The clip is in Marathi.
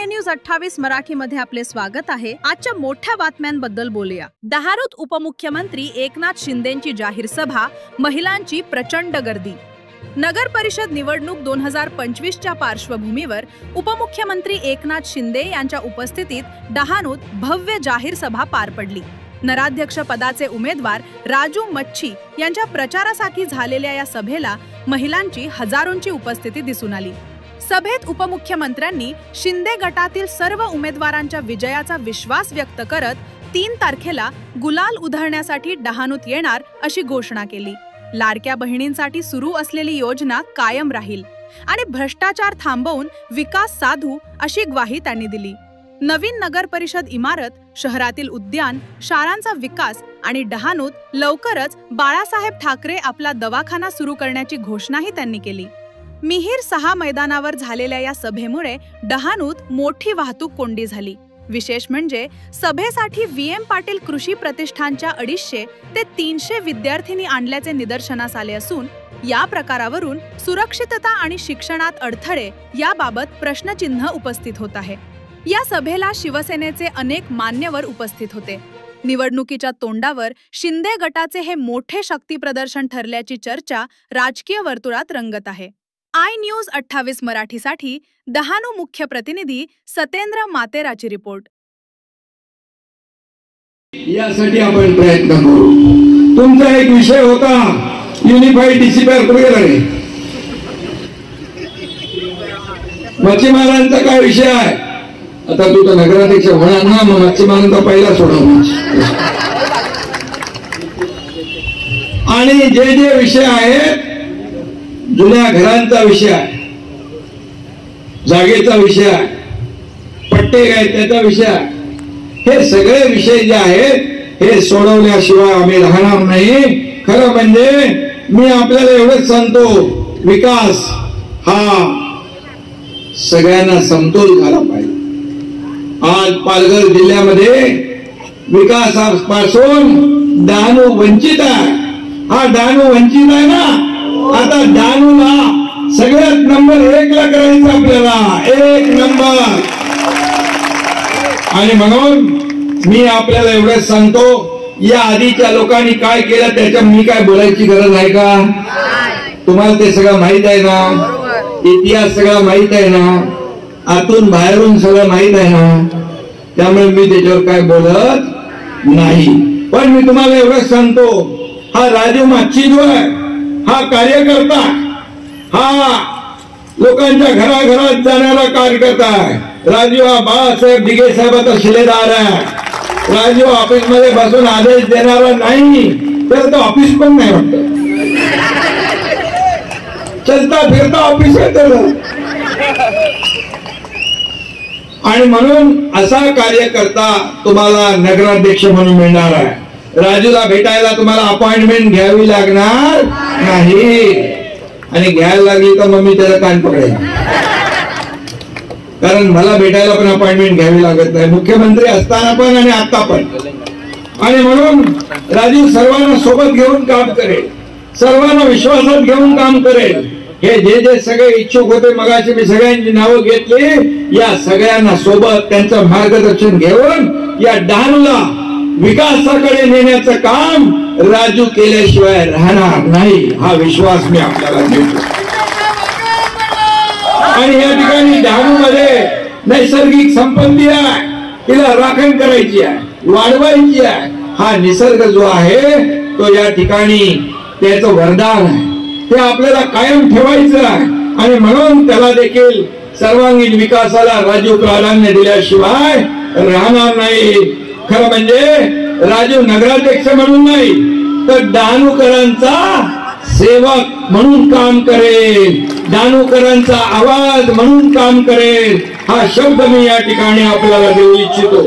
न्यूज 28 मराठी मध्ये आपले स्वागत आहे। आजच्या मोठ्या बातम्यांबद्दल बोलूया। दहारोत उपमुख्यमंत्री एकनाथ शिंदेंची जाहीर सभा, महिलांची प्रचंड गर्दी। नगर परिषद निवडणूक 2025 च्या पार्श्वभूमीवर उपमुख्यमंत्री एकनाथ शिंदे यांच्या उपस्थितीत डहाणूत भव्य जाहीर सभा पार पडली। नगराध्यक्ष पदाचे उमेदवार राजू मच्छी यांच्या प्रचारासाठी झालेल्या या सभेला महिलांची हजारोंची उपस्थिती दिसून आली। सभेत उपमुख्यमंत्र्यांनी शिंदे गटातील सर्व उमेदवारांच्या विजयाचा विश्वास व्यक्त करत 3 तारखेला गुलाल उधळण्यासाठी डहाणूत येणार अशी घोषणा केली। लाडक्या बहिणींसाठी सुरू असलेली योजना कायम राहील आणि भ्रष्टाचार थांबवून विकास साधू अशी ग्वाही त्यांनी दिली। नवीन नगर परिषद इमारत, शहरातील उद्यान, शाळांचा विकास आणि डहाणूत लवकरच बाळासाहेब ठाकरे आपला दवाखाना सुरू करण्याची घोषणाही त्यांनी केली। मिहीर 6 मैदानावर झालेल्या या सभेमुळे डहाणूत मोठी वाहतूक कोंडी झाली। विशेष म्हणजे सभेसाठी VM पाटील कृषी प्रतिष्ठानच्या 250 ते 300 विद्यार्थिनी आणल्याचे निदर्शनास आले असून या प्रकारावरून सुरक्षितता आणि शिक्षणात अडथळे याबाबत प्रश्नचिन्ह उपस्थित होत आहे। या सभेला शिवसेनेचे अनेक मान्यवर उपस्थित होते। निवडणुकीच्या तोंडावर शिंदे गटाचे हे मोठे शक्ती प्रदर्शन ठरल्याची चर्चा राजकीय वर्तुळात रंगत आहे। न्यूज 28 मराठीसाठी डहाणू मुख्य प्रतिनिधी सतेंद्र मातेराची रिपोर्ट। यासाठी आपण प्रयत्न करू। तुमचा एक विषय होता युनिफाईड डीसीपीआर कुठे गेला? मच्छीमारांचा काय विषय आहे? आता तू तर नगराध्यक्ष होणार ना, मग मच्छीमारांचा पहिला सोडवणार। आणि जे विषय आहेत, जुन्या घरांचा विषय आहे, जागेचा विषय आहे, पट्टे काय त्याचा विषय आहे, हे सगळे विषय जे आहेत हे सोडवल्याशिवाय आम्ही राहणार नाही। खरं म्हणजे मी आपल्याला एवढंच सांगतो, विकास हा सगळ्यांना समतोल झाला पाहिजे। आज पालघर जिल्ह्यामध्ये विकासापासून डहाणू वंचित आहे। हा डहाणू वंचित आहे ना, आता डहाणूला सगळ्यात नंबर 1 ला करायचं आपल्याला, 1 नंबर। आणि म्हणून मी आपल्याला एवढंच सांगतो, या आधीच्या लोकांनी काय केलं त्याच्या मी काय बोलायची गरज आहे का? तुम्हाला ते सगळं माहित आहे ना, इतिहास सगळा माहित आहे ना, आतून बाहेरून सगळं माहित आहे ना, त्यामुळे मी त्याच्यावर काय बोलत नाही। पण मी तुम्हाला एवढंच सांगतो, हा राजू मच्छी जो आहे हा कार्यकर्ता, हा लोकांच्या घराघरात जाणारा कार्यकर्ता आहे। राजू हा बाळासाहेब दिघे साहेबांचा शिलेदार आहे। राजू ऑफिस मध्ये बसून आदेश देणारा नाही, तर तो ऑफिस पण नाही वाटत, चलता फिरता ऑफिस आहे त्याला। आणि म्हणून असा कार्यकर्ता तुम्हाला नगराध्यक्ष म्हणून मिळणार आहे। राजूला भेटायला तुम्हाला अपॉइंटमेंट घ्यावी लागणार नाही, आणि घ्यायला लागली तर मग मी त्याला कान पकडेल, कारण मला भेटायला पण अपॉइंटमेंट घ्यावी लागत नाही, मुख्यमंत्री असताना पण आणि आता पण। आणि म्हणून राजू सर्वांना सोबत घेऊन काम करेल, सर्वांना विश्वासात घेऊन काम करेल। हे जे सगळे इच्छुक होते, मगाशी मी सगळ्यांची नावं घेतली, या सगळ्यांना सोबत त्यांचं मार्गदर्शन घेऊन या डहाणूला विकासाकडे नेण्याचं काम राजू केल्याशिवाय राहणार नाही, हा विश्वास मी आपल्याला देतो। आणि या ठिकाणी डहाणूमध्ये नैसर्गिक संपत्ती आहे, तिला राखण करायची आहे, वाढवायची आहे। हा निसर्ग जो आहे तो या ठिकाणी त्याचं वरदान आहे, ते आपल्याला कायम ठेवायचं आहे। आणि म्हणून त्याला देखील सर्वांगीण विकासाला राजू प्राधान्य दिल्याशिवाय राहणार नाही। खरं म्हणजे राजू नगराध्यक्ष म्हणून नाही, तर डहाणूकरांचा सेवक म्हणून काम करेल, डहाणूकरांचा आवाज म्हणून काम करेल, हा शब्द मी या ठिकाणी आपल्याला देऊ इच्छितो।